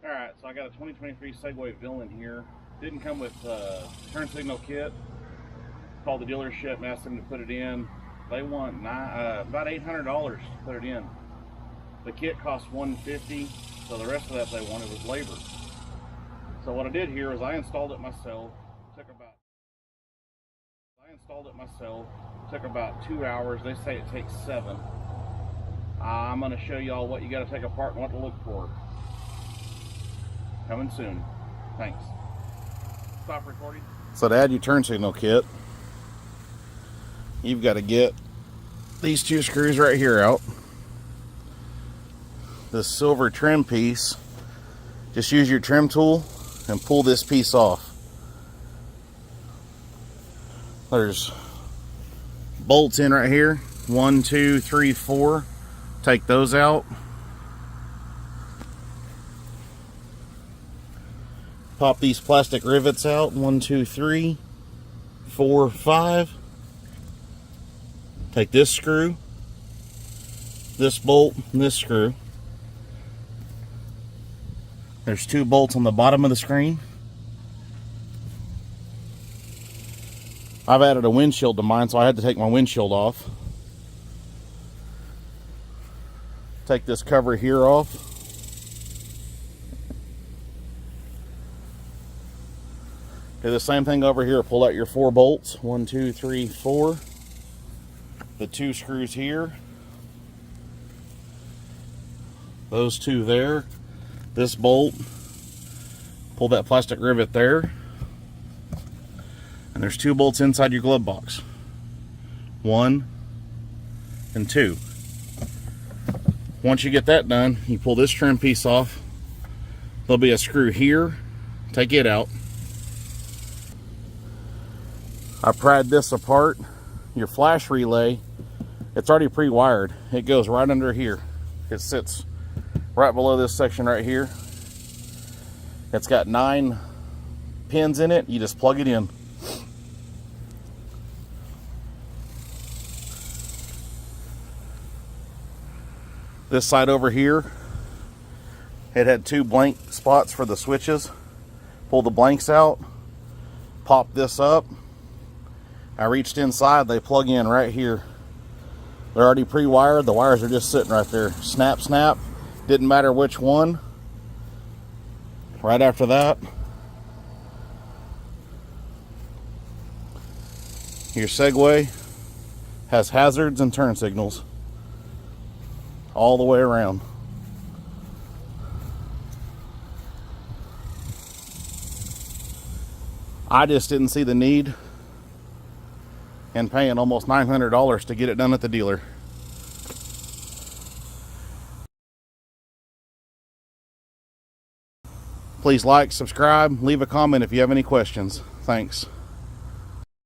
Alright, so I got a 2023 Segway Villain here. Didn't come with turn signal kit. Called the dealership and asked them to put it in. They want about $800 to put it in. The kit cost $150, so the rest of that they wanted was labor. So what I did here is I installed it myself. Took about 2 hours. They say it takes 7. I'm going to show you all what you got to take apart and what to look for. Coming soon. Thanks. Stop recording. So to add your turn signal kit, you've got to get these 2 screws right here out. This silver trim piece, just use your trim tool and pull this piece off. There's bolts in right here. 1, 2, 3, 4. Take those out. Pop these plastic rivets out. 1, 2, 3, 4, 5. Take this screw, this bolt, and this screw. There's 2 bolts on the bottom of the screen. I've added a windshield to mine, so I had to take my windshield off. Take this cover here off. Do the same thing over here. Pull out your 4 bolts. 1, 2, 3, 4. The 2 screws here. Those 2 there. This bolt. Pull that plastic rivet there. And there's 2 bolts inside your glove box. 1 and 2. Once you get that done, you pull this trim piece off. There'll be a screw here. Take it out. I pried this apart. Your flash relay, it's already pre-wired. It goes right under here. It sits right below this section right here. It's got 9 pins in it. You just plug it in. This side over here, it had 2 blank spots for the switches. Pull the blanks out, pop this up. I reached inside, they plug in right here. They're already pre-wired, the wires are just sitting right there. Snap, snap, didn't matter which one. Right after that, your Segway has hazards and turn signals all the way around. I just didn't see the need in paying almost $900 to get it done at the dealer. Please like, subscribe, leave a comment if you have any questions. Thanks.